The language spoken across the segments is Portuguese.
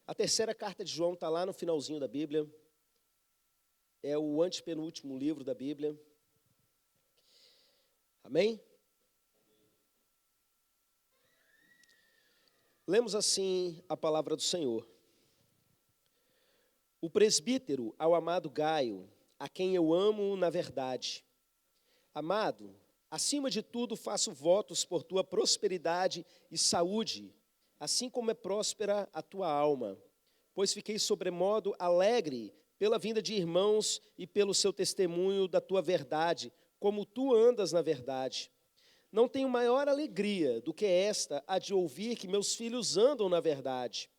A terceira carta de João está lá no finalzinho da Bíblia. É o antepenúltimo livro da Bíblia. Amém? Lemos assim a palavra do Senhor. O presbítero ao amado Gaio, a quem eu amo na verdade. Amado, acima de tudo faço votos por tua prosperidade e saúde, assim como é próspera a tua alma. Pois fiquei sobremodo alegre pela vinda de irmãos e pelo seu testemunho da tua verdade, como tu andas na verdade. Não tenho maior alegria do que esta, a de ouvir que meus filhos andam na verdade.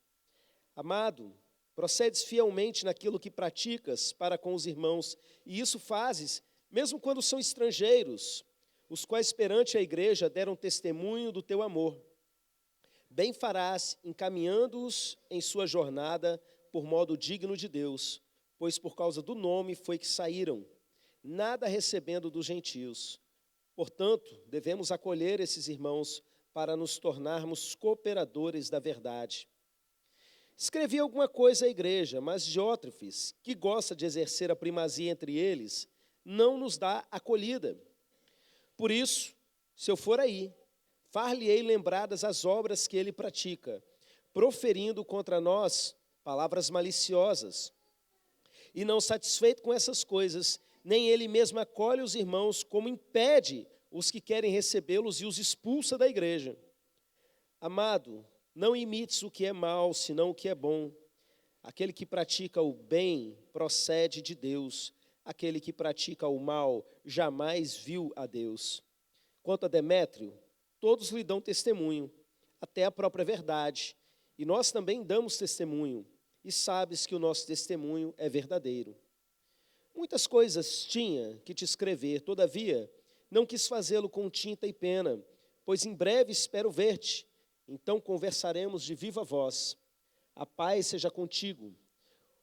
Amado, procedes fielmente naquilo que praticas para com os irmãos, e isso fazes, mesmo quando são estrangeiros, os quais perante a igreja deram testemunho do teu amor. Bem farás encaminhando-os em sua jornada por modo digno de Deus, pois por causa do nome foi que saíram, nada recebendo dos gentios. Portanto, devemos acolher esses irmãos para nos tornarmos cooperadores da verdade. Escrevi alguma coisa à igreja, mas Diótrefes, que gosta de exercer a primazia entre eles, não nos dá acolhida. Por isso, se eu for aí, far-lhe-ei lembradas as obras que ele pratica, proferindo contra nós palavras maliciosas. E não satisfeito com essas coisas, nem ele mesmo acolhe os irmãos, como impede os que querem recebê-los e os expulsa da igreja. Amado, não imites o que é mal, senão o que é bom. Aquele que pratica o bem procede de Deus. Aquele que pratica o mal jamais viu a Deus. Quanto a Demétrio, todos lhe dão testemunho, até a própria verdade. E nós também damos testemunho, e sabes que o nosso testemunho é verdadeiro. Muitas coisas tinha que te escrever, todavia, não quis fazê-lo com tinta e pena, pois em breve espero ver-te, então conversaremos de viva voz. A paz seja contigo.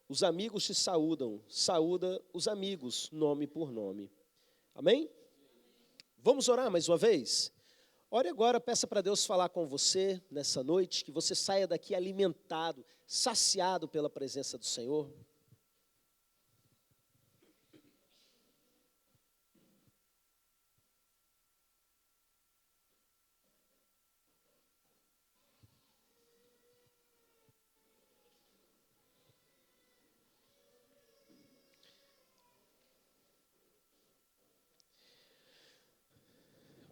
Os amigos te saúdam, saúda os amigos, nome por nome. Amém? Vamos orar mais uma vez? Ore agora, peça para Deus falar com você nessa noite, que você saia daqui alimentado, saciado pela presença do Senhor.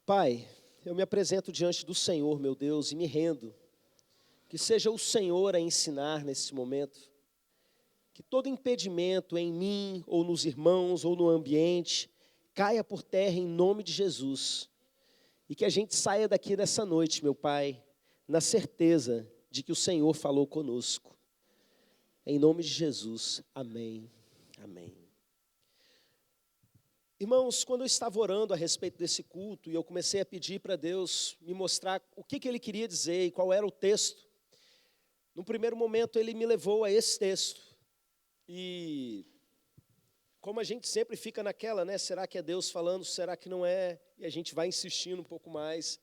Pai, eu me apresento diante do Senhor, meu Deus, e me rendo. Que seja o Senhor a ensinar nesse momento. Que todo impedimento em mim, ou nos irmãos, ou no ambiente, caia por terra em nome de Jesus. E que a gente saia daqui nessa noite, meu Pai, na certeza de que o Senhor falou conosco. Em nome de Jesus, amém, amém. Irmãos, quando eu estava orando a respeito desse culto, e eu comecei a pedir para Deus me mostrar o que Ele queria dizer e qual era o texto, no primeiro momento Ele me levou a esse texto. E como a gente sempre fica naquela, né? Será que é Deus falando, será que não é? E a gente vai insistindo um pouco mais.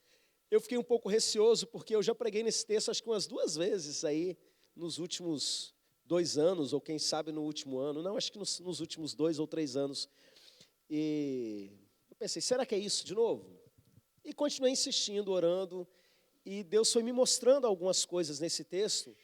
Eu fiquei um pouco receoso, porque eu já preguei nesse texto acho que umas 2 vezes aí, nos últimos 2 anos, ou quem sabe no último ano. Não, acho que nos últimos 2 ou 3 anos. E eu pensei, será que é isso de novo? E continuei insistindo, orando, e Deus foi me mostrando algumas coisas nesse texto,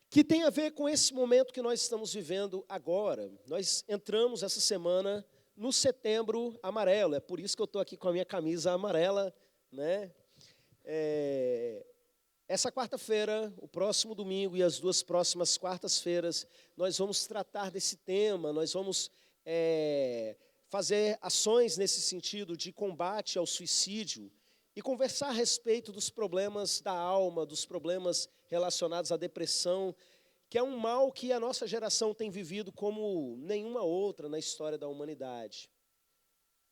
que tem a ver com esse momento que nós estamos vivendo agora. Nós entramos essa semana no Setembro Amarelo, é por isso que eu estou aqui com a minha camisa amarela, né? Essa quarta-feira, o próximo domingo e as 2 próximas quartas-feiras, nós vamos tratar desse tema, nós vamos fazer ações nesse sentido de combate ao suicídio e conversar a respeito dos problemas da alma, dos problemas relacionados à depressão, que é um mal que a nossa geração tem vivido como nenhuma outra na história da humanidade.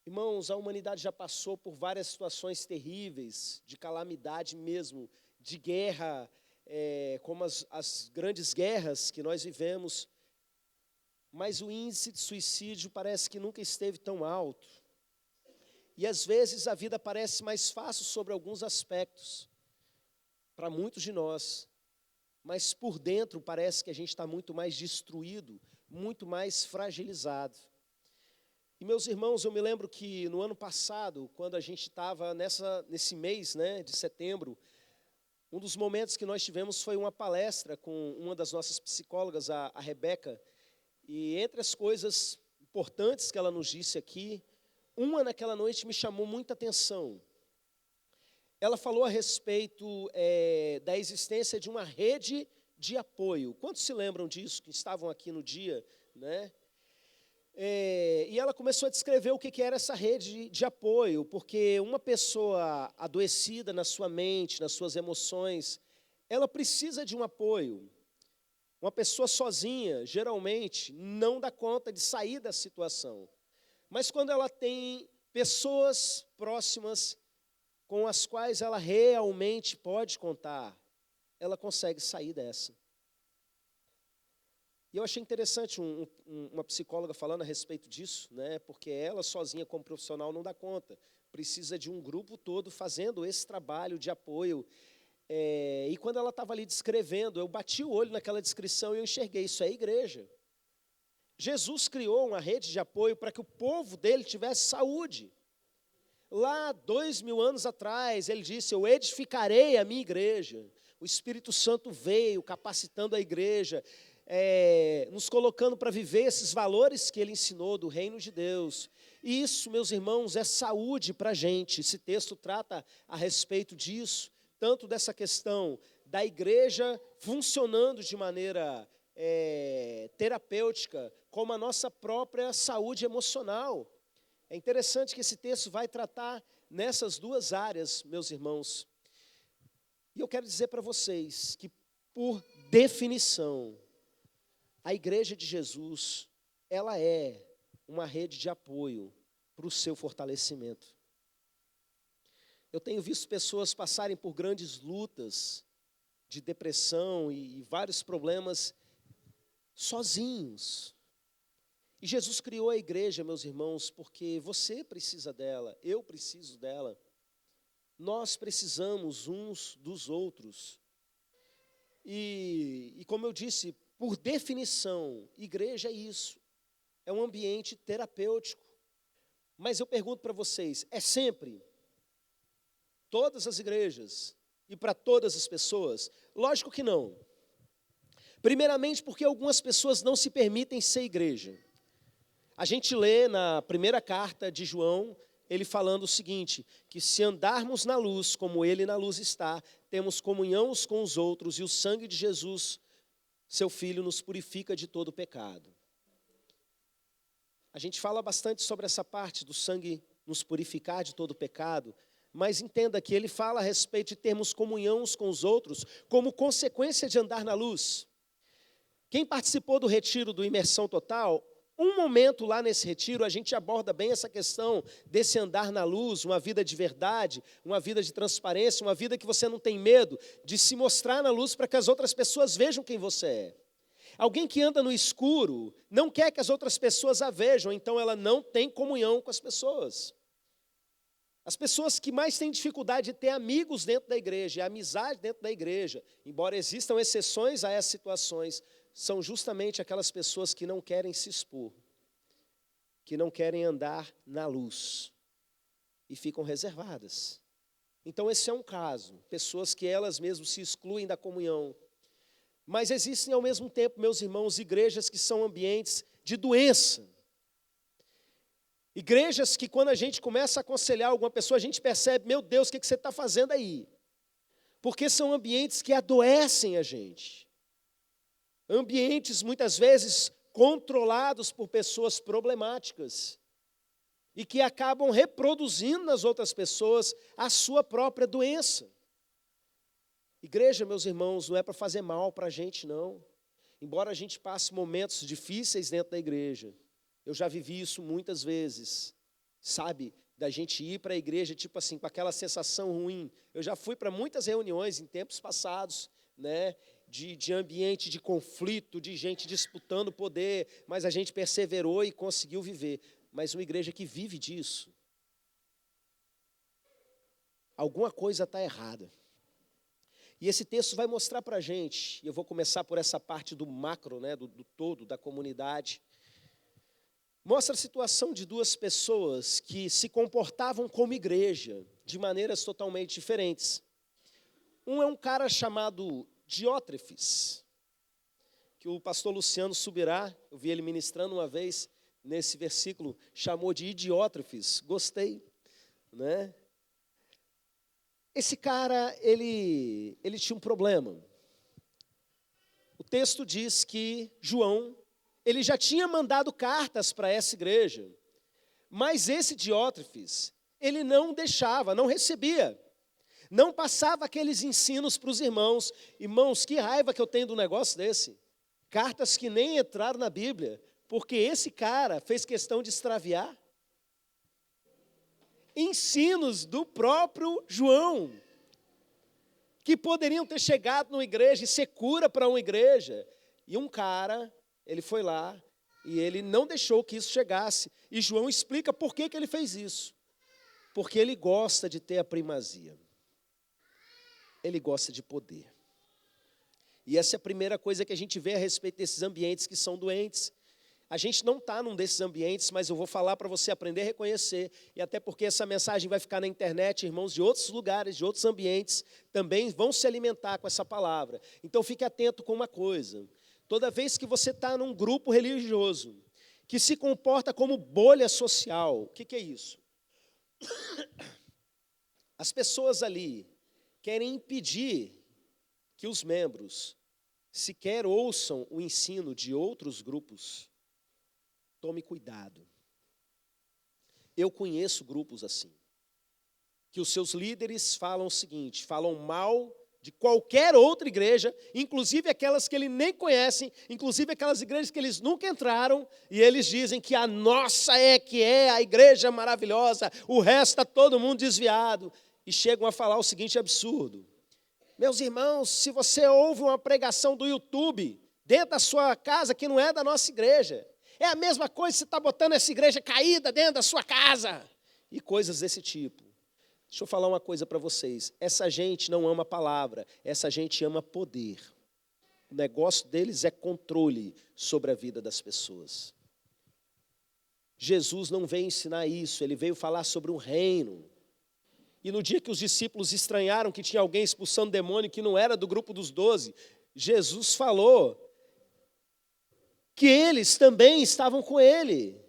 Irmãos, a humanidade já passou por várias situações terríveis, de calamidade mesmo, de guerra, como as grandes guerras que nós vivemos, mas o índice de suicídio parece que nunca esteve tão alto. E às vezes a vida parece mais fácil sobre alguns aspectos, para muitos de nós. mas por dentro parece que a gente está muito mais destruído, muito mais fragilizado. E, meus irmãos, eu me lembro que no ano passado, quando a gente estava nesse mês, né, de setembro, um dos momentos que nós tivemos foi uma palestra com uma das nossas psicólogas, a Rebeca, e entre as coisas importantes que ela nos disse aqui, uma naquela noite me chamou muita atenção. Ela falou a respeito da existência de uma rede de apoio. Quantos se lembram disso, que estavam aqui no dia, né? E ela começou a descrever o que era essa rede de apoio, porque uma pessoa adoecida na sua mente, nas suas emoções, ela precisa de um apoio. Uma pessoa sozinha, geralmente, não dá conta de sair da situação. Mas quando ela tem pessoas próximas com as quais ela realmente pode contar, ela consegue sair dessa. E eu achei interessante uma psicóloga falando a respeito disso, né? Porque ela sozinha como profissional não dá conta. Precisa de um grupo todo fazendo esse trabalho de apoio. E quando ela estava ali descrevendo, eu bati o olho naquela descrição e eu enxerguei, isso é igreja. Jesus criou uma rede de apoio para que o povo dele tivesse saúde. Lá, 2000 anos atrás, ele disse, eu edificarei a minha igreja. O Espírito Santo veio capacitando a igreja, nos colocando para viver esses valores que ele ensinou do reino de Deus. E isso, meus irmãos, é saúde para a gente. Esse texto trata a respeito disso, tanto dessa questão da igreja funcionando de maneira terapêutica, como a nossa própria saúde emocional. É interessante que esse texto vai tratar nessas duas áreas, meus irmãos. E eu quero dizer para vocês que, por definição, a igreja de Jesus, ela é uma rede de apoio para o seu fortalecimento. Eu tenho visto pessoas passarem por grandes lutas de depressão e vários problemas sozinhos. E Jesus criou a igreja, meus irmãos, porque você precisa dela, eu preciso dela. Nós precisamos uns dos outros. E como eu disse, por definição, igreja é isso. É um ambiente terapêutico. Mas eu pergunto para vocês, é sempre? Todas as igrejas e para todas as pessoas? Lógico que não. Primeiramente porque algumas pessoas não se permitem ser igreja. A gente lê na primeira carta de João, ele falando o seguinte, que se andarmos na luz, como ele na luz está, temos comunhão uns com os outros, e o sangue de Jesus, seu Filho, nos purifica de todo pecado. A gente fala bastante sobre essa parte do sangue nos purificar de todo pecado, mas entenda que ele fala a respeito de termos comunhão uns com os outros, como consequência de andar na luz. Quem participou do retiro do Imersão Total, um momento lá nesse retiro, a gente aborda bem essa questão desse andar na luz, uma vida de verdade, uma vida de transparência, uma vida que você não tem medo de se mostrar na luz para que as outras pessoas vejam quem você é. Alguém que anda no escuro não quer que as outras pessoas a vejam, então ela não tem comunhão com as pessoas. As pessoas que mais têm dificuldade de ter amigos dentro da igreja, e amizade dentro da igreja, embora existam exceções a essas situações, são justamente aquelas pessoas que não querem se expor, que não querem andar na luz e ficam reservadas. Então esse é um caso, pessoas que elas mesmas se excluem da comunhão. Mas existem ao mesmo tempo, meus irmãos, igrejas que são ambientes de doença. Igrejas que quando a gente começa a aconselhar alguma pessoa, a gente percebe, meu Deus, o que você está fazendo aí? Porque são ambientes que adoecem a gente. Ambientes, muitas vezes, controlados por pessoas problemáticas e que acabam reproduzindo nas outras pessoas a sua própria doença. Igreja, meus irmãos, não é para fazer mal para a gente, não. Embora a gente passe momentos difíceis dentro da igreja, eu já vivi isso muitas vezes, sabe? Da gente ir para a igreja, tipo assim, com aquela sensação ruim. Eu já fui para muitas reuniões em tempos passados, né? De ambiente de conflito, de gente disputando poder, mas a gente perseverou e conseguiu viver. Mas uma igreja que vive disso, alguma coisa está errada. E esse texto vai mostrar para a gente, e eu vou começar por essa parte do macro, né, do todo, da comunidade. Mostra a situação de duas pessoas que se comportavam como igreja, de maneiras totalmente diferentes. Um é um cara chamado Diótrefes, que o pastor Luciano Subirá, eu vi ele ministrando uma vez, nesse versículo, chamou de Idiótrefes, gostei, né? Esse cara, ele tinha um problema. O texto diz que João, ele já tinha mandado cartas para essa igreja, mas esse Diótrefes, ele não deixava, não recebia, não passava aqueles ensinos para os irmãos. Irmãos, que raiva que eu tenho do negócio desse. Cartas que nem entraram na Bíblia, porque esse cara fez questão de extraviar ensinos do próprio João, que poderiam ter chegado numa igreja e ser cura para uma igreja. E um cara, ele foi lá e ele não deixou que isso chegasse. E João explica por que ele fez isso. Porque ele gosta de ter a primazia. Ele gosta de poder. E essa é a primeira coisa que a gente vê a respeito desses ambientes que são doentes. A gente não está num desses ambientes, mas eu vou falar para você aprender a reconhecer, e até porque essa mensagem vai ficar na internet, irmãos de outros lugares, de outros ambientes, também vão se alimentar com essa palavra. Então fique atento com uma coisa: toda vez que você está num grupo religioso, que se comporta como bolha social, o que é isso? As pessoas ali querem impedir que os membros sequer ouçam o ensino de outros grupos. Tome cuidado. Eu conheço grupos assim, que os seus líderes falam o seguinte, falam mal de qualquer outra igreja, inclusive aquelas que ele nem conhecem, inclusive aquelas igrejas que eles nunca entraram, e eles dizem que a nossa que é a igreja maravilhosa, o resto está todo mundo desviado, e chegam a falar o seguinte absurdo: meus irmãos, se você ouve uma pregação do YouTube, dentro da sua casa, que não é da nossa igreja, é a mesma coisa que você está botando essa igreja caída dentro da sua casa. E coisas desse tipo. Deixa eu falar uma coisa para vocês. Essa gente não ama a palavra, essa gente ama poder. O negócio deles é controle sobre a vida das pessoas. Jesus não veio ensinar isso, ele veio falar sobre um reino. E no dia que os discípulos estranharam que tinha alguém expulsando demônio que não era do grupo dos 12, Jesus falou que eles também estavam com ele,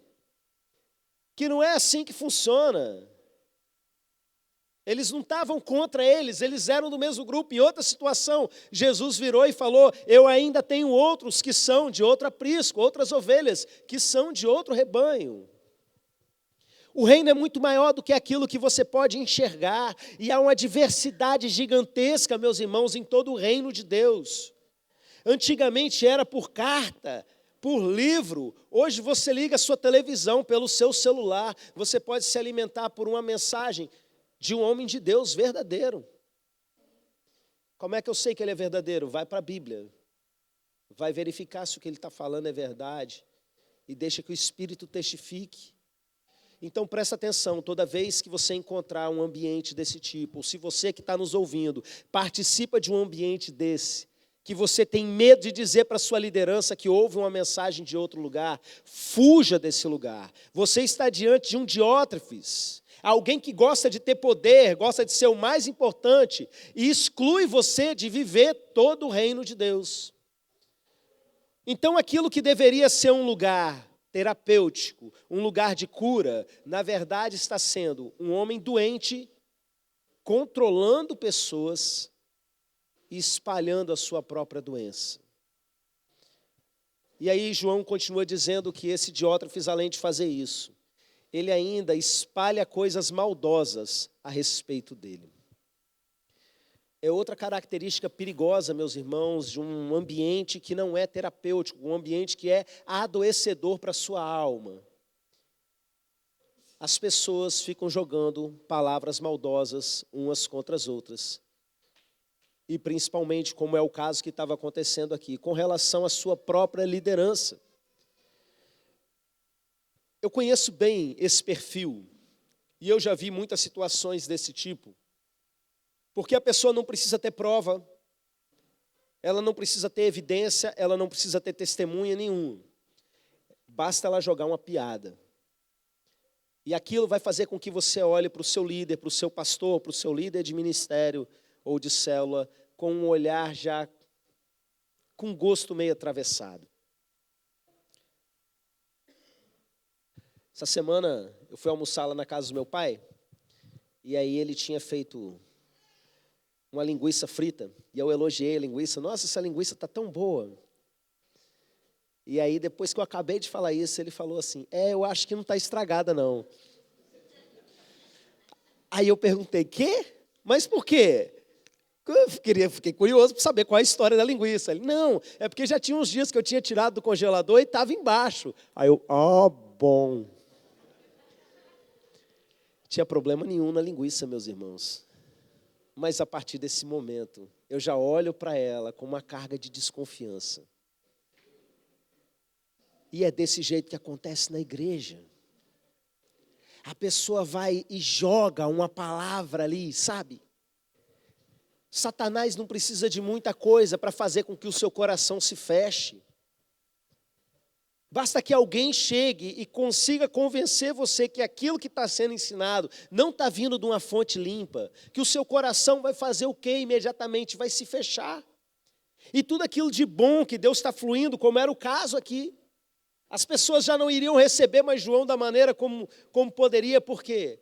que não é assim que funciona. Eles não estavam contra eles eram do mesmo grupo. Em outra situação, Jesus virou e falou: eu ainda tenho outros que são de outro aprisco, outras ovelhas que são de outro rebanho. O reino é muito maior do que aquilo que você pode enxergar, e há uma diversidade gigantesca, meus irmãos, em todo o reino de Deus. Antigamente era por carta, por livro. Hoje você liga a sua televisão pelo seu celular, você pode se alimentar por uma mensagem de um homem de Deus verdadeiro. Como é que eu sei que ele é verdadeiro? Vai para a Bíblia, vai verificar se o que ele está falando é verdade, e deixa que o Espírito testifique. Então presta atenção, toda vez que você encontrar um ambiente desse tipo, ou se você que está nos ouvindo, participa de um ambiente desse, que você tem medo de dizer para a sua liderança que houve uma mensagem de outro lugar, fuja desse lugar. Você está diante de um Diótrefes, alguém que gosta de ter poder, gosta de ser o mais importante, e exclui você de viver todo o reino de Deus. Então aquilo que deveria ser um lugar terapêutico, um lugar de cura, na verdade está sendo um homem doente, controlando pessoas e espalhando a sua própria doença. E aí João continua dizendo que esse Diótrefes, além de fazer isso, ele ainda espalha coisas maldosas a respeito dele. É outra característica perigosa, meus irmãos, de um ambiente que não é terapêutico, um ambiente que é adoecedor para a sua alma. As pessoas ficam jogando palavras maldosas umas contra as outras. E principalmente, como é o caso que estava acontecendo aqui, com relação à sua própria liderança. Eu conheço bem esse perfil, e eu já vi muitas situações desse tipo, porque a pessoa não precisa ter prova, ela não precisa ter evidência, ela não precisa ter testemunha nenhum. Basta ela jogar uma piada. E aquilo vai fazer com que você olhe para o seu líder, para o seu pastor, para o seu líder de ministério ou de célula, com um olhar já com gosto meio atravessado. Essa semana eu fui almoçar lá na casa do meu pai, e aí ele tinha feito uma linguiça frita, e eu elogiei a linguiça. Nossa, essa linguiça está tão boa. E aí, depois que eu acabei de falar isso, ele falou assim, eu acho que não está estragada, não. Aí eu perguntei, quê? Mas por quê? Fiquei curioso para saber qual é a história da linguiça. Ele, não, é porque já tinha uns dias que eu tinha tirado do congelador e estava embaixo. Aí eu, bom. Tinha problema nenhum na linguiça, meus irmãos. Mas a partir desse momento, eu já olho para ela com uma carga de desconfiança. E é desse jeito que acontece na igreja. A pessoa vai e joga uma palavra ali, sabe? Satanás não precisa de muita coisa para fazer com que o seu coração se feche. Basta que alguém chegue e consiga convencer você que aquilo que está sendo ensinado não está vindo de uma fonte limpa, que o seu coração vai fazer o quê? Imediatamente vai se fechar. E tudo aquilo de bom que Deus está fluindo, como era o caso aqui, as pessoas já não iriam receber mais João da maneira como poderia, por quê?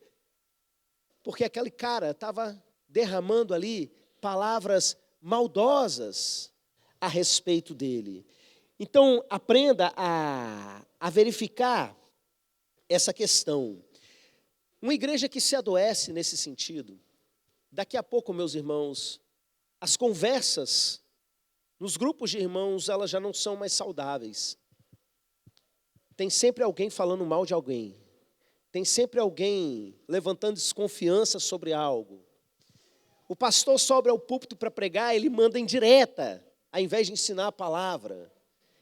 Porque aquele cara estava derramando ali palavras maldosas a respeito dele. Então, aprenda a verificar essa questão. Uma igreja que se adoece nesse sentido, daqui a pouco, meus irmãos, as conversas nos grupos de irmãos, elas já não são mais saudáveis. Tem sempre alguém falando mal de alguém. Tem sempre alguém levantando desconfiança sobre algo. O pastor sobe ao púlpito para pregar, ele manda indireta, ao invés de ensinar a palavra.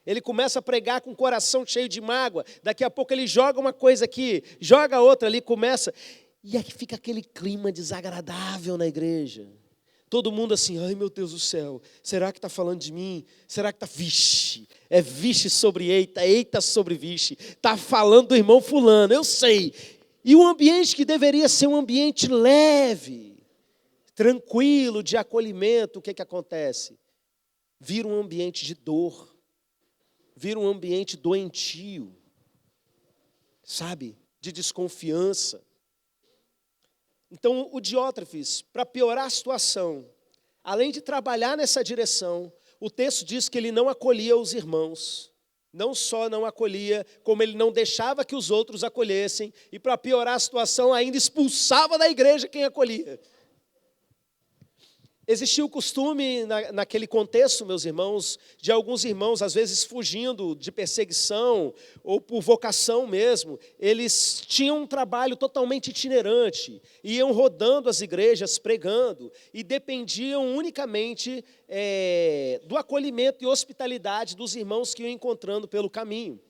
Ele começa a pregar com o coração cheio de mágoa. Daqui a pouco ele joga uma coisa aqui, joga outra ali, começa. E aqui fica aquele clima desagradável na igreja. Todo mundo assim, ai meu Deus do céu, será que está falando de mim? Será que está, vixe, é vixe sobre eita, eita sobre vixe. Está falando do irmão fulano, eu sei. E um ambiente que deveria ser um ambiente leve, tranquilo, de acolhimento, o que acontece? Vira um ambiente de dor, vira um ambiente doentio, sabe? De desconfiança. Então, o Diótrefes, para piorar a situação, além de trabalhar nessa direção, o texto diz que ele não acolhia os irmãos. Não só não acolhia, como ele não deixava que os outros acolhessem. E para piorar a situação, ainda expulsava da igreja quem acolhia. Existia o costume, naquele contexto, meus irmãos, de alguns irmãos, às vezes fugindo de perseguição ou por vocação mesmo, eles tinham um trabalho totalmente itinerante, iam rodando as igrejas, pregando, e dependiam unicamente do acolhimento e hospitalidade dos irmãos que iam encontrando pelo caminho.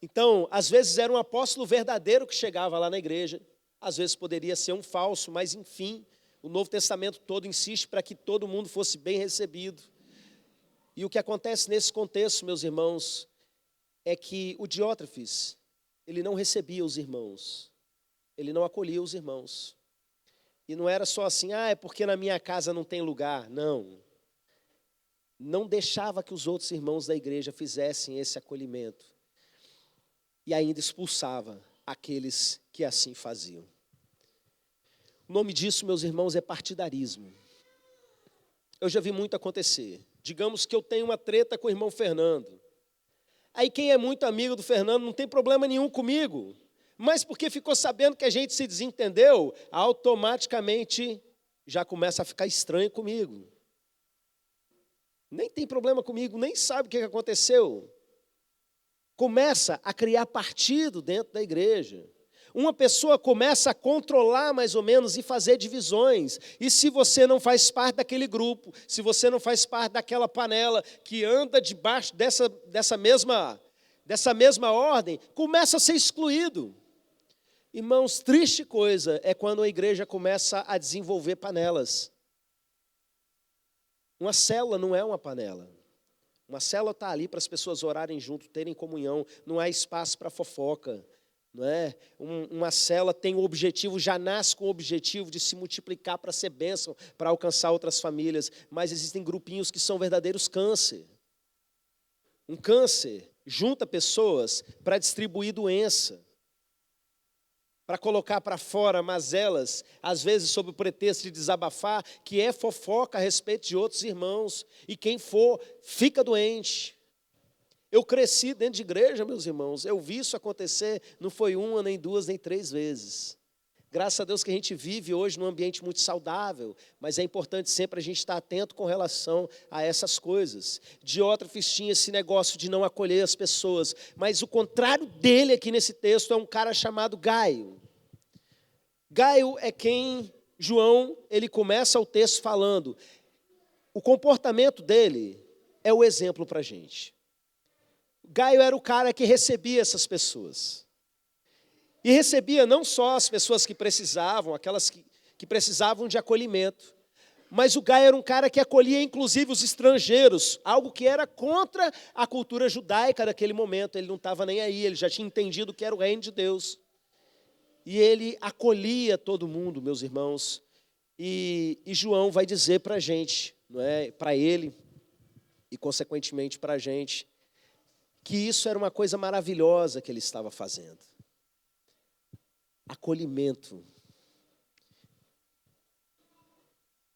Então, às vezes era um apóstolo verdadeiro que chegava lá na igreja, às vezes poderia ser um falso, mas enfim, o Novo Testamento todo insiste para que todo mundo fosse bem recebido. E o que acontece nesse contexto, meus irmãos, é que o Diótrefes, ele não recebia os irmãos, ele não acolhia os irmãos. E não era só assim, é porque na minha casa não tem lugar. Não. Não deixava que os outros irmãos da igreja fizessem esse acolhimento. E ainda expulsava aqueles que assim faziam. O nome disso, meus irmãos, é partidarismo. Eu já vi muito acontecer. Digamos que eu tenho uma treta com o irmão Fernando. Aí quem é muito amigo do Fernando não tem problema nenhum comigo. Mas porque ficou sabendo que a gente se desentendeu, automaticamente já começa a ficar estranho comigo. Nem tem problema comigo, nem sabe o que aconteceu. Começa a criar partido dentro da igreja. Uma pessoa começa a controlar mais ou menos e fazer divisões. E se você não faz parte daquele grupo, se você não faz parte daquela panela que anda debaixo dessa mesma ordem, começa a ser excluído. Irmãos, triste coisa é quando a igreja começa a desenvolver panelas. Uma célula não é uma panela. Uma célula está ali para as pessoas orarem junto, terem comunhão. Não há espaço para fofoca. Não é? Uma célula tem o objetivo, já nasce com o objetivo de se multiplicar para ser bênção, para alcançar outras famílias. Mas existem grupinhos que são verdadeiros câncer. Um câncer junta pessoas para distribuir doença, para colocar para fora mazelas, às vezes sob o pretexto de desabafar, que é fofoca a respeito de outros irmãos. E quem for, fica doente. Eu cresci dentro de igreja, meus irmãos. Eu vi isso acontecer, não foi uma, nem duas, nem três vezes. Graças a Deus que a gente vive hoje num ambiente muito saudável, mas é importante sempre a gente estar atento com relação a essas coisas. Diótrefes tinha esse negócio de não acolher as pessoas, mas o contrário dele aqui nesse texto é um cara chamado Gaio. Gaio é quem João, ele começa o texto falando. O comportamento dele é o exemplo para a gente. Gaio era o cara que recebia essas pessoas. E recebia não só as pessoas que precisavam, aquelas que precisavam de acolhimento, mas o Gaio era um cara que acolhia inclusive os estrangeiros, algo que era contra a cultura judaica daquele momento. Ele não estava nem aí, ele já tinha entendido que era o reino de Deus. E ele acolhia todo mundo, meus irmãos. E João vai dizer para a gente, não é? Para ele e consequentemente para a gente, que isso era uma coisa maravilhosa que ele estava fazendo. Acolhimento.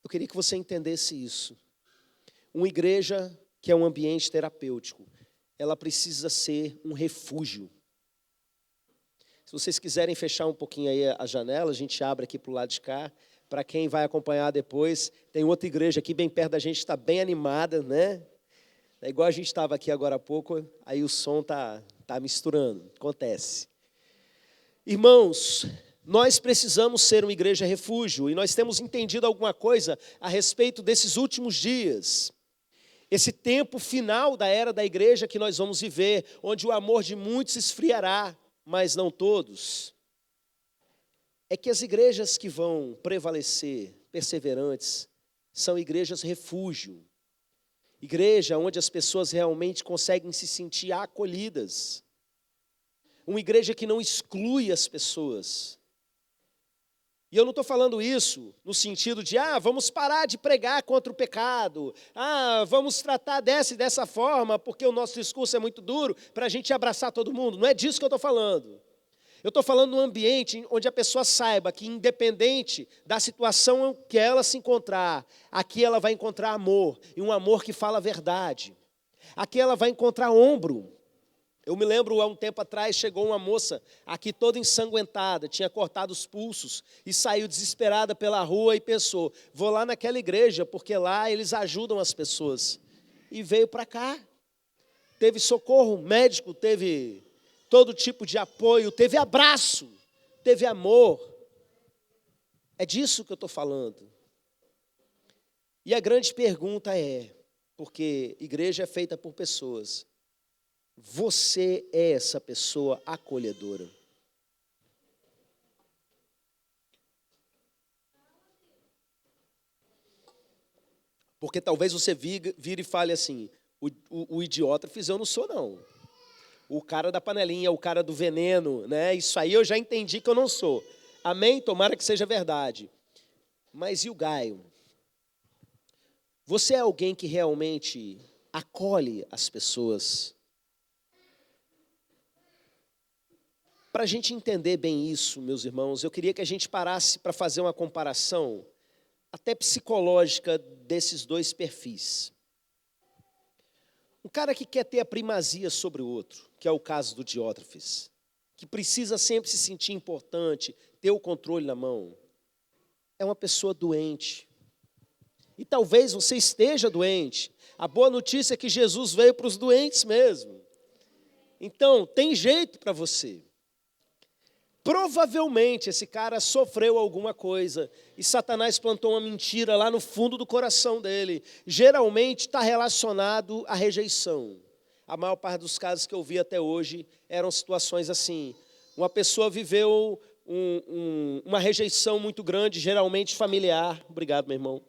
Eu queria que você entendesse isso. Uma igreja que é um ambiente terapêutico, ela precisa ser um refúgio. Se vocês quiserem fechar um pouquinho aí a janela, a gente abre aqui para o lado de cá. Para quem vai acompanhar depois, tem outra igreja aqui bem perto da gente, está bem animada, né? É igual a gente estava aqui agora há pouco, aí o som tá misturando, acontece. Irmãos, nós precisamos ser uma igreja refúgio e nós temos entendido alguma coisa a respeito desses últimos dias. Esse tempo final da era da igreja que nós vamos viver, onde o amor de muitos esfriará, mas não todos. É que as igrejas que vão prevalecer, perseverantes, são igrejas refúgio. Igreja onde as pessoas realmente conseguem se sentir acolhidas. Uma igreja que não exclui as pessoas. E eu não estou falando isso no sentido de, vamos parar de pregar contra o pecado. Vamos tratar dessa e dessa forma, porque o nosso discurso é muito duro, para a gente abraçar todo mundo. Não é disso que eu estou falando. Eu estou falando de um ambiente onde a pessoa saiba que, independente da situação que ela se encontrar, aqui ela vai encontrar amor, e um amor que fala a verdade. Aqui ela vai encontrar ombro. Eu me lembro, há um tempo atrás, chegou uma moça aqui toda ensanguentada, tinha cortado os pulsos e saiu desesperada pela rua e pensou, vou lá naquela igreja, porque lá eles ajudam as pessoas. E veio para cá. Teve socorro médico, teve todo tipo de apoio, teve abraço, teve amor. É disso que eu estou falando. E a grande pergunta é, porque igreja é feita por pessoas, você é essa pessoa acolhedora? Porque talvez você vire e fale assim, o idiota eu não sou não. O cara da panelinha, o cara do veneno, né? Isso aí eu já entendi que eu não sou. Amém? Tomara que seja verdade. Mas e o Gaio? Você é alguém que realmente acolhe as pessoas? Para a gente entender bem isso, meus irmãos, eu queria que a gente parasse para fazer uma comparação, até psicológica, desses dois perfis. Um cara que quer ter a primazia sobre o outro, que é o caso do Diótrefes, que precisa sempre se sentir importante, ter o controle na mão, é uma pessoa doente. E talvez você esteja doente. A boa notícia é que Jesus veio para os doentes mesmo. Então, tem jeito para você. Provavelmente esse cara sofreu alguma coisa e Satanás plantou uma mentira lá no fundo do coração dele. Geralmente está relacionado à rejeição. A maior parte dos casos que eu vi até hoje eram situações assim. Uma pessoa viveu uma rejeição muito grande, geralmente familiar. Obrigado, meu irmão.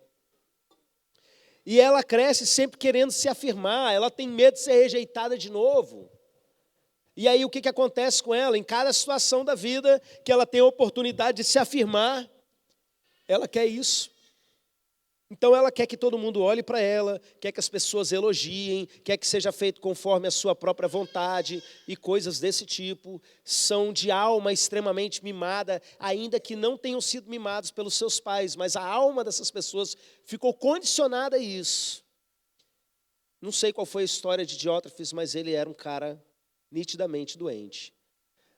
E ela cresce sempre querendo se afirmar, ela tem medo de ser rejeitada de novo. E aí o que acontece com ela? Em cada situação da vida que ela tem a oportunidade de se afirmar, ela quer isso. Então ela quer que todo mundo olhe para ela, quer que as pessoas elogiem, quer que seja feito conforme a sua própria vontade e coisas desse tipo. São de alma extremamente mimada, ainda que não tenham sido mimados pelos seus pais, mas a alma dessas pessoas ficou condicionada a isso. Não sei qual foi a história de Diótrefes, mas ele era um cara nitidamente doente.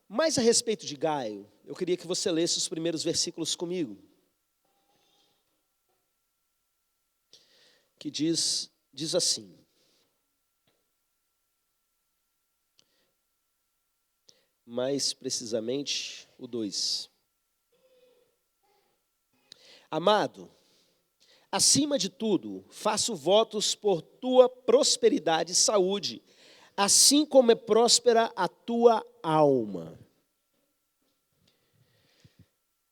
Mas a respeito de Gaio, eu queria que você lesse os primeiros versículos comigo. Que diz assim: mais precisamente o 2. Amado, acima de tudo, faço votos por tua prosperidade e saúde, assim como é próspera a tua alma.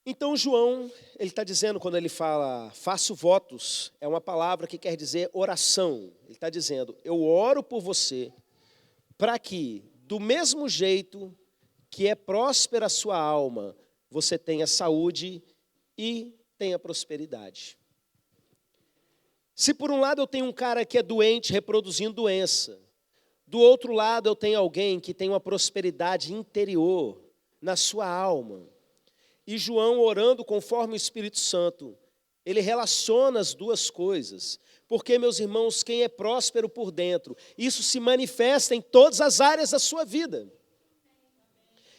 Então João, ele está dizendo, quando ele fala faço votos, é uma palavra que quer dizer oração. Ele está dizendo, eu oro por você, para que, do mesmo jeito que é próspera a sua alma, você tenha saúde e tenha prosperidade. Se por um lado eu tenho um cara que é doente, reproduzindo doença, do outro lado eu tenho alguém que tem uma prosperidade interior na sua alma. E João, orando conforme o Espírito Santo, ele relaciona as duas coisas. Porque, meus irmãos, quem é próspero por dentro, isso se manifesta em todas as áreas da sua vida.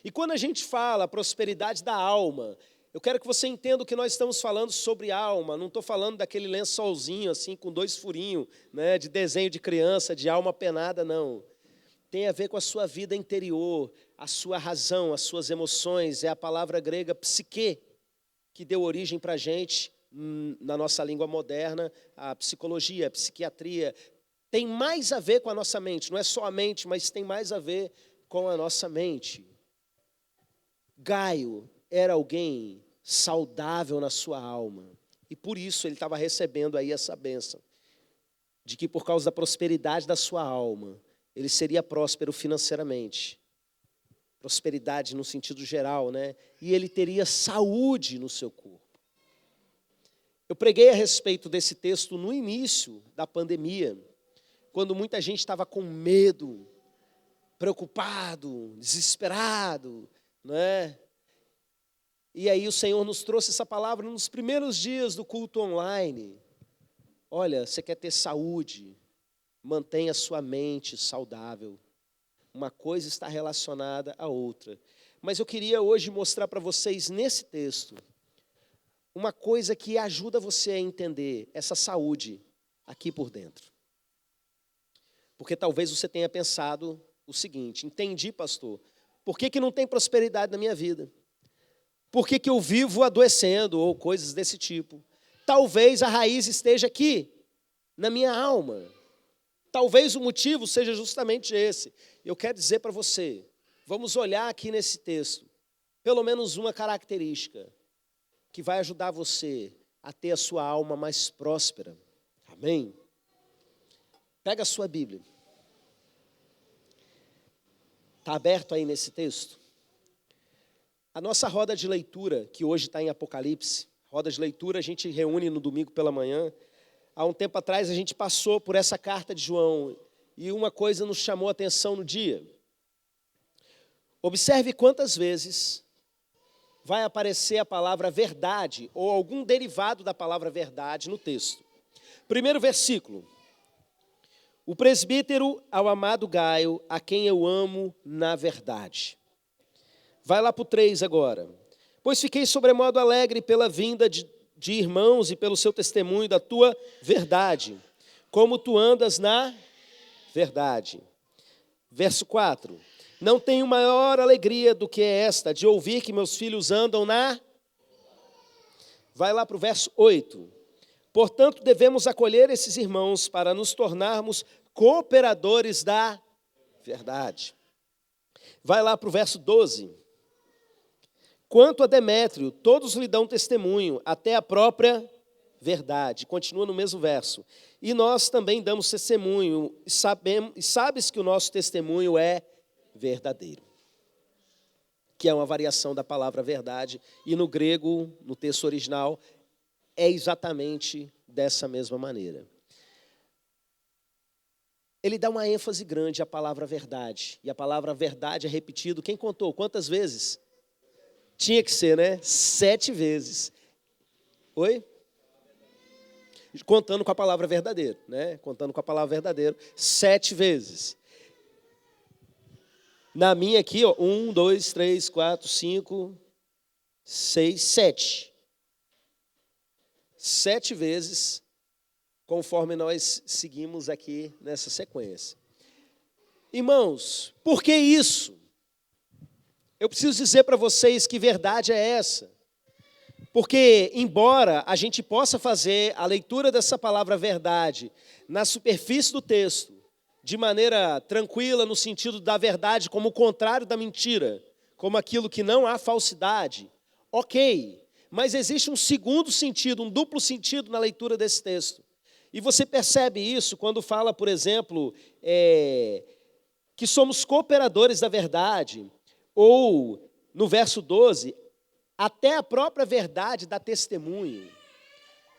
E quando a gente fala prosperidade da alma, eu quero que você entenda o que nós estamos falando sobre alma. Não estou falando daquele lençolzinho assim, com 2 furinhos, né, de desenho de criança, de alma penada, não. Tem a ver com a sua vida interior, a sua razão, as suas emoções. É a palavra grega psique, que deu origem para a gente, na nossa língua moderna, a psicologia, a psiquiatria. Tem mais a ver com a nossa mente, não é só a mente, mas tem mais a ver com a nossa mente. Gaio era alguém saudável na sua alma, e por isso ele estava recebendo aí essa bênção, de que por causa da prosperidade da sua alma, ele seria próspero financeiramente. Prosperidade no sentido geral, né? E ele teria saúde no seu corpo. Eu preguei a respeito desse texto no início da pandemia, quando muita gente estava com medo, preocupado, desesperado, né? E aí o Senhor nos trouxe essa palavra nos primeiros dias do culto online. Olha, você quer ter saúde? Mantenha sua mente saudável. Uma coisa está relacionada à outra. Mas eu queria hoje mostrar para vocês nesse texto uma coisa que ajuda você a entender essa saúde aqui por dentro. Porque talvez você tenha pensado o seguinte: entendi, pastor, por que não tem prosperidade na minha vida? Por que eu vivo adoecendo ou coisas desse tipo? Talvez a raiz esteja aqui, na minha alma. Talvez o motivo seja justamente esse. Eu quero dizer para você, vamos olhar aqui nesse texto, pelo menos uma característica que vai ajudar você a ter a sua alma mais próspera. Amém? Pega a sua Bíblia. Está aberto aí nesse texto? A nossa roda de leitura, que hoje está em Apocalipse, roda de leitura a gente reúne no domingo pela manhã. Há um tempo atrás a gente passou por essa carta de João e uma coisa nos chamou a atenção no dia. Observe quantas vezes vai aparecer a palavra verdade ou algum derivado da palavra verdade no texto. Primeiro versículo. O presbítero ao amado Gaio, a quem eu amo na verdade. Vai lá para o 3 agora. Pois fiquei sobremodo alegre pela vinda de irmãos e pelo seu testemunho da tua verdade, como tu andas na verdade. Verso 4. Não tenho maior alegria do que esta, de ouvir que meus filhos andam na... Vai lá para o verso 8. Portanto, devemos acolher esses irmãos para nos tornarmos cooperadores da verdade. Vai lá para o verso 12. Quanto a Demétrio, todos lhe dão testemunho, até a própria verdade. Continua no mesmo verso. E nós também damos testemunho, e sabes que o nosso testemunho é verdadeiro. Que é uma variação da palavra verdade. E no grego, no texto original, é exatamente dessa mesma maneira. Ele dá uma ênfase grande à palavra verdade. E a palavra verdade é repetido. Quem contou? Quantas vezes? Tinha que ser, né? 7 vezes. Oi? Contando com a palavra verdadeiro, né? Contando com a palavra verdadeiro, 7 vezes. Na minha aqui, ó, 1, 2, 3, 4, 5, 6, 7. 7 vezes, conforme nós seguimos aqui nessa sequência. Irmãos, por que isso? Eu preciso dizer para vocês que verdade é essa. Porque, embora a gente possa fazer a leitura dessa palavra verdade na superfície do texto, de maneira tranquila, no sentido da verdade como o contrário da mentira, como aquilo que não há falsidade, ok. Mas existe um segundo sentido, um duplo sentido na leitura desse texto. E você percebe isso quando fala, por exemplo, que somos cooperadores da verdade, ou no verso 12, até a própria verdade dá testemunho.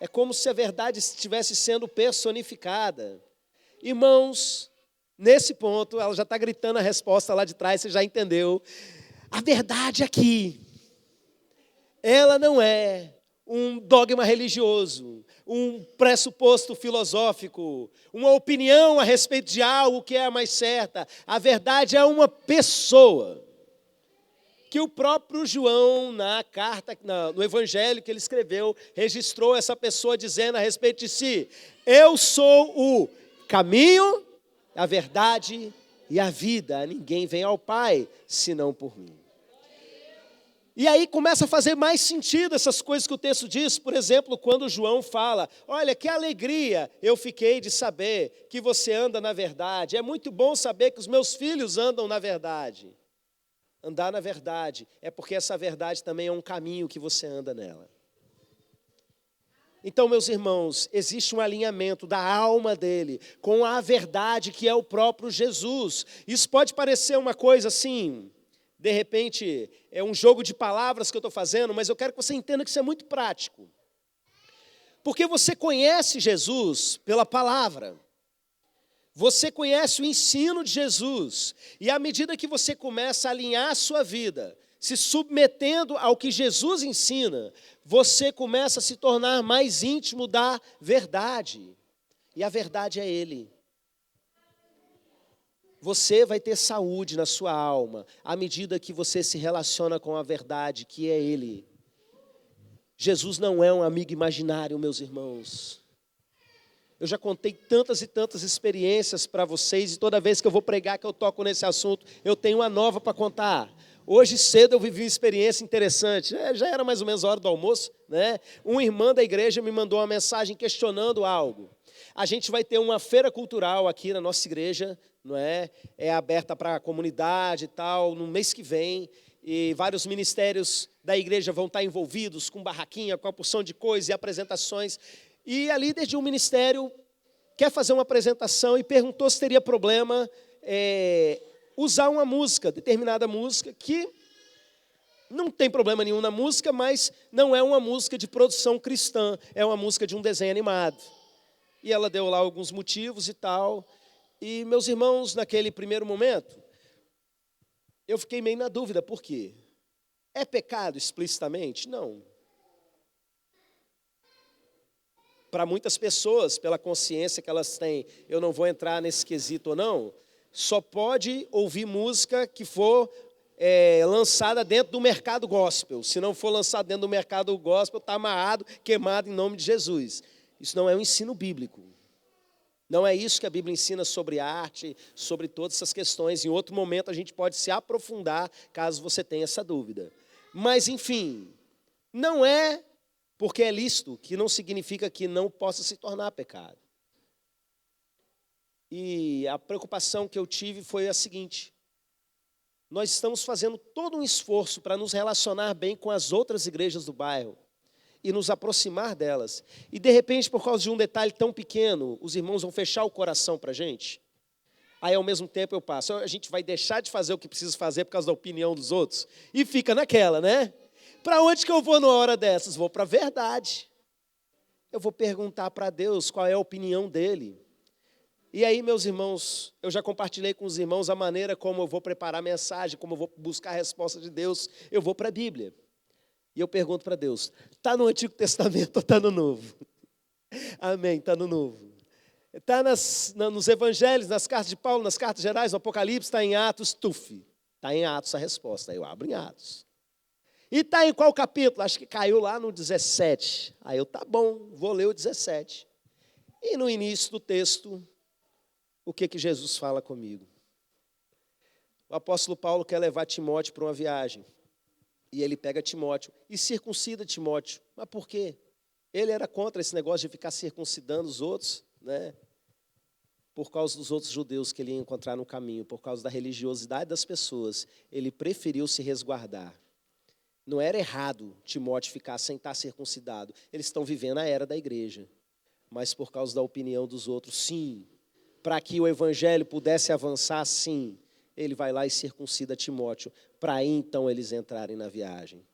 É como se a verdade estivesse sendo personificada. Irmãos, nesse ponto, ela já está gritando a resposta lá de trás, você já entendeu. A verdade aqui, ela não é um dogma religioso, um pressuposto filosófico, uma opinião a respeito de algo que é a mais certa. A verdade é uma pessoa. Que o próprio João, na carta, no evangelho que ele escreveu, registrou essa pessoa dizendo a respeito de si: eu sou o caminho, a verdade e a vida. Ninguém vem ao Pai senão por mim. E aí começa a fazer mais sentido essas coisas que o texto diz. Por exemplo, quando João fala: olha, que alegria eu fiquei de saber que você anda na verdade. É muito bom saber que os meus filhos andam na verdade. Andar na verdade é porque essa verdade também é um caminho que você anda nela. Então, meus irmãos, existe um alinhamento da alma dele com a verdade que é o próprio Jesus. Isso pode parecer uma coisa assim, de repente, é um jogo de palavras que eu estou fazendo, mas eu quero que você entenda que isso é muito prático. Porque você conhece Jesus pela palavra. Você conhece o ensino de Jesus, e à medida que você começa a alinhar a sua vida, se submetendo ao que Jesus ensina, você começa a se tornar mais íntimo da verdade, e a verdade é Ele. Você vai ter saúde na sua alma, à medida que você se relaciona com a verdade, que é Ele. Jesus não é um amigo imaginário, meus irmãos. Eu já contei tantas e tantas experiências para vocês, e toda vez que eu vou pregar, que eu toco nesse assunto, eu tenho uma nova para contar. Hoje cedo eu vivi uma experiência interessante, já era mais ou menos a hora do almoço, né? Uma irmã da igreja me mandou uma mensagem questionando algo. A gente vai ter uma feira cultural aqui na nossa igreja, não é? É aberta para a comunidade e tal, no mês que vem, e vários ministérios da igreja vão estar envolvidos com barraquinha, com a porção de coisas e apresentações. E a líder de um ministério quer fazer uma apresentação e perguntou se teria problema usar uma música, determinada música, que não tem problema nenhum na música, mas não é uma música de produção cristã, é uma música de um desenho animado. E ela deu lá alguns motivos e tal. E, meus irmãos, naquele primeiro momento, eu fiquei meio na dúvida, por quê? É pecado explicitamente? Não. Para muitas pessoas, pela consciência que elas têm, eu não vou entrar nesse quesito ou não, só pode ouvir música que for lançada dentro do mercado gospel. Se não for lançada dentro do mercado gospel, está amarrado, queimado em nome de Jesus. Isso não é um ensino bíblico. Não é isso que a Bíblia ensina sobre arte, sobre todas essas questões. Em outro momento a gente pode se aprofundar, caso você tenha essa dúvida. Mas, enfim, não é porque é lícito, que não significa que não possa se tornar pecado. E a preocupação que eu tive foi a seguinte: nós estamos fazendo todo um esforço para nos relacionar bem com as outras igrejas do bairro. e nos aproximar delas. E, de repente, por causa de um detalhe tão pequeno, os irmãos vão fechar o coração para a gente. Aí, ao mesmo tempo, eu passo. A gente vai deixar de fazer o que precisa fazer por causa da opinião dos outros. E fica naquela, né? Para onde que eu vou numa hora dessas? Vou para a verdade. Eu vou perguntar para Deus qual é a opinião dele. E aí, meus irmãos, eu já compartilhei com os irmãos a maneira como eu vou preparar a mensagem, como eu vou buscar a resposta de Deus. Eu vou para a Bíblia. E eu pergunto para Deus, está no Antigo Testamento ou está no Novo? Amém, está no Novo. Está nos Evangelhos, nas cartas de Paulo, nas cartas gerais, no Apocalipse, está em Atos, está em Atos a resposta. Aí eu abro em Atos. E está em qual capítulo? Acho que caiu lá no 17. Aí eu, tá bom, vou ler o 17. E no início do texto, o que Jesus fala comigo? O apóstolo Paulo quer levar Timóteo para uma viagem. E ele pega Timóteo e circuncida Timóteo. Mas por quê? Ele era contra esse negócio de ficar circuncidando os outros, né? Por causa dos outros judeus que ele ia encontrar no caminho, por causa da religiosidade das pessoas, ele preferiu se resguardar. Não era errado Timóteo ficar sem estar circuncidado. Eles estão vivendo a era da igreja. Mas por causa da opinião dos outros, sim. Para que o evangelho pudesse avançar, sim. Ele vai lá e circuncida Timóteo, para aí então eles entrarem na viagem.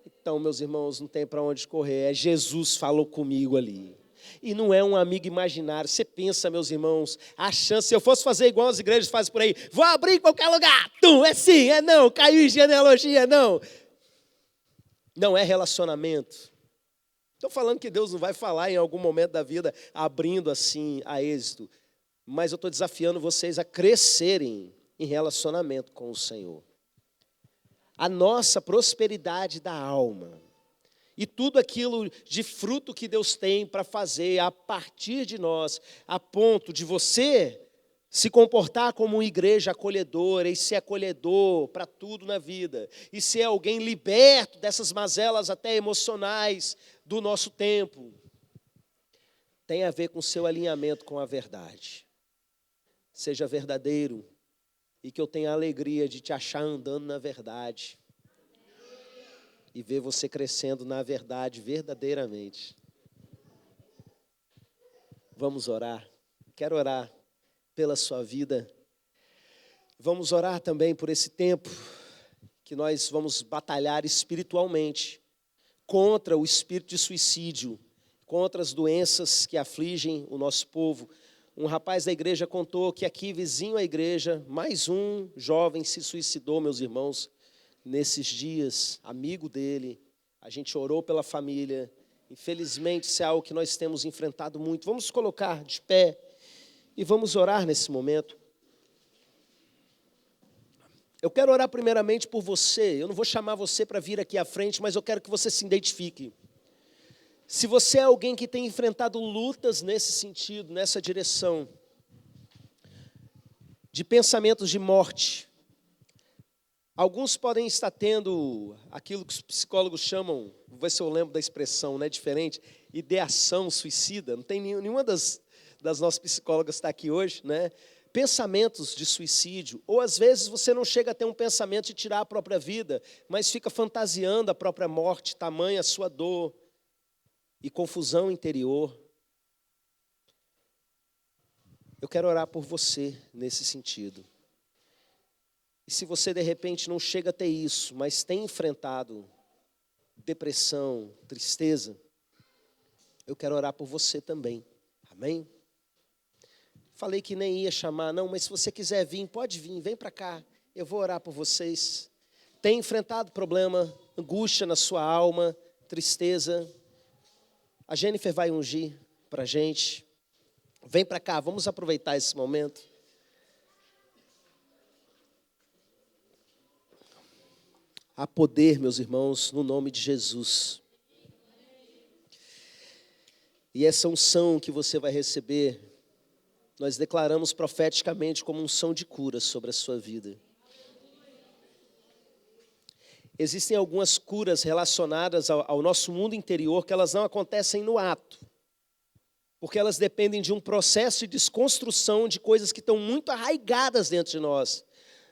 Então, meus irmãos, não tem para onde correr, Jesus falou comigo ali. E não é um amigo imaginário. Você pensa, meus irmãos, a chance, se eu fosse fazer igual as igrejas fazem por aí, vou abrir em qualquer lugar, é sim, é não, caiu em genealogia, não. Não é relacionamento. Estou falando que Deus não vai falar em algum momento da vida, abrindo assim a êxito. Mas eu estou desafiando vocês a crescerem em relacionamento com o Senhor. A nossa prosperidade da alma e tudo aquilo de fruto que Deus tem para fazer a partir de nós, a ponto de você se comportar como uma igreja acolhedora e ser acolhedor para tudo na vida, e ser alguém liberto dessas mazelas até emocionais do nosso tempo, tem a ver com o seu alinhamento com a verdade. Seja verdadeiro e que eu tenha a alegria de te achar andando na verdade e ver você crescendo na verdade verdadeiramente. Vamos orar. Quero orar pela sua vida. Vamos orar também por esse tempo que nós vamos batalhar espiritualmente contra o espírito de suicídio, contra as doenças que afligem o nosso povo. Um rapaz da igreja contou que aqui, vizinho à igreja, mais um jovem se suicidou, meus irmãos, nesses dias, amigo dele. A gente orou pela família. Infelizmente, isso é algo que nós temos enfrentado muito. Vamos colocar de pé e vamos orar nesse momento. Eu quero orar primeiramente por você. Eu não vou chamar você para vir aqui à frente, mas eu quero que você se identifique. Se você é alguém que tem enfrentado lutas nesse sentido, nessa direção, de pensamentos de morte, alguns podem estar tendo aquilo que os psicólogos chamam, vou ver se eu lembro da expressão, né, diferente, ideação suicida. Não tem nenhuma das nossas psicólogas que está aqui hoje, né? Pensamentos de suicídio, ou às vezes você não chega a ter um pensamento de tirar a própria vida, mas fica fantasiando a própria morte, tamanha a sua dor e confusão interior. Eu quero orar por você nesse sentido. E se você de repente não chega a ter isso, mas tem enfrentado depressão, tristeza, eu quero orar por você também. Amém? Falei que nem ia chamar, não, mas se você quiser vir, pode vir, vem para cá. Eu vou orar por vocês. Tem enfrentado problema, angústia na sua alma, tristeza? A Jennifer vai ungir para a gente. Vem para cá, vamos aproveitar esse momento. Há poder, meus irmãos, no nome de Jesus. E essa unção que você vai receber, nós declaramos profeticamente como unção de cura sobre a sua vida. Existem algumas curas relacionadas ao nosso mundo interior que elas não acontecem no ato, porque elas dependem de um processo de desconstrução de coisas que estão muito arraigadas dentro de nós.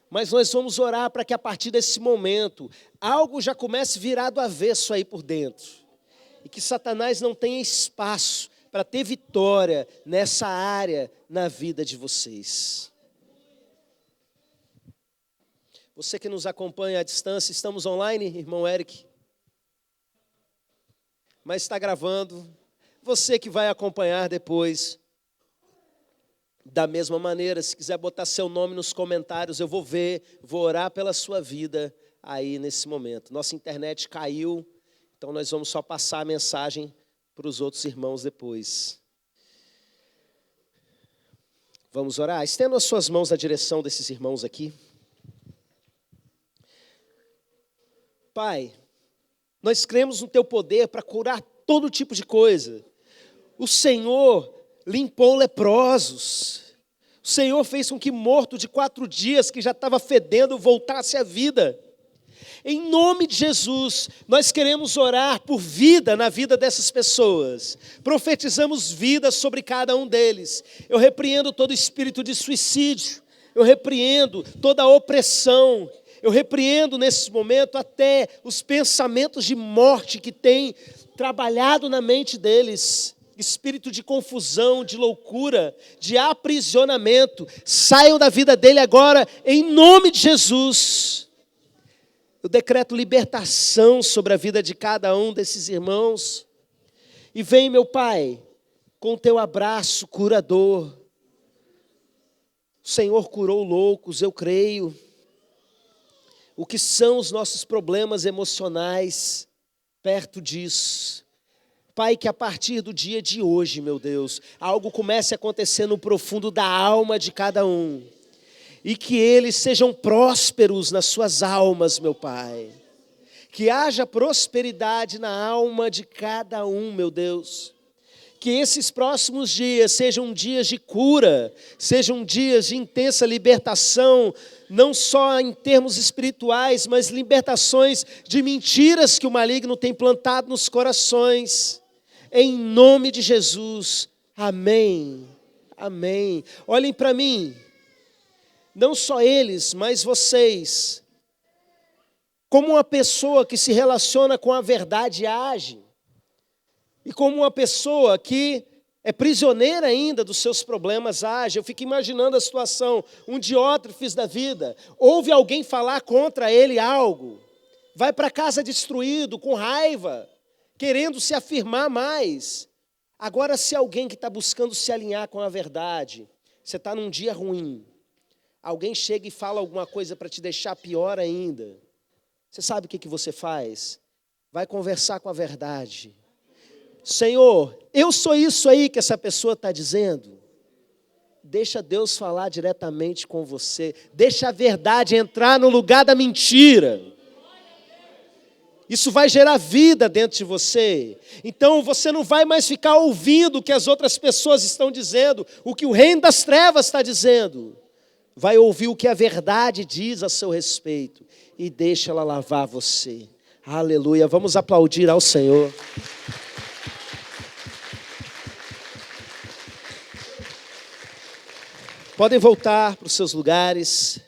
Mas nós vamos orar para que a partir desse momento, algo já comece a virar do avesso aí por dentro. e que Satanás não tenha espaço para ter vitória nessa área na vida de vocês. Você que nos acompanha à distância, estamos online, irmão Eric? Mas está gravando. Você que vai acompanhar depois, da mesma maneira, se quiser botar seu nome nos comentários, eu vou ver, vou orar pela sua vida aí nesse momento. Nossa internet caiu, então nós vamos só passar a mensagem para os outros irmãos depois. Vamos orar? Estenda as suas mãos na direção desses irmãos aqui. Pai, nós cremos no Teu poder para curar todo tipo de coisa. O Senhor limpou leprosos. O Senhor fez com que morto de 4 dias, que já estava fedendo, voltasse à vida. Em nome de Jesus, nós queremos orar por vida na vida dessas pessoas. Profetizamos vida sobre cada um deles. Eu repreendo todo espírito de suicídio. Eu repreendo toda opressão. Eu repreendo nesse momento até os pensamentos de morte que têm trabalhado na mente deles. Espírito de confusão, de loucura, de aprisionamento. Saiam da vida dele agora, em nome de Jesus. Eu decreto libertação sobre a vida de cada um desses irmãos. E vem, meu Pai, com o teu abraço curador. O Senhor curou loucos, eu creio. O que são os nossos problemas emocionais perto disso? Pai, que a partir do dia de hoje, meu Deus, algo comece a acontecer no profundo da alma de cada um. E que eles sejam prósperos nas suas almas, meu Pai. Que haja prosperidade na alma de cada um, meu Deus. Que esses próximos dias sejam dias de cura, sejam dias de intensa libertação, não só em termos espirituais, mas libertações de mentiras que o maligno tem plantado nos corações. Em nome de Jesus, amém, amém. Olhem para mim, não só eles, mas vocês, como uma pessoa que se relaciona com a verdade age, e como uma pessoa que é prisioneira ainda dos seus problemas age. Eu fico imaginando a situação, um diótrefes da vida, ouve alguém falar contra ele algo, vai para casa destruído, com raiva, querendo se afirmar mais. Agora, se alguém que está buscando se alinhar com a verdade, você está num dia ruim, alguém chega e fala alguma coisa para te deixar pior ainda, você sabe o que você faz? Vai conversar com a verdade. Senhor, eu sou isso aí que essa pessoa está dizendo. Deixa Deus falar diretamente com você. Deixa a verdade entrar no lugar da mentira. Isso vai gerar vida dentro de você. Então você não vai mais ficar ouvindo o que as outras pessoas estão dizendo, o que o reino das trevas está dizendo. Vai ouvir o que a verdade diz a seu respeito e deixa ela lavar você. Aleluia. Vamos aplaudir ao Senhor. Podem voltar para os seus lugares.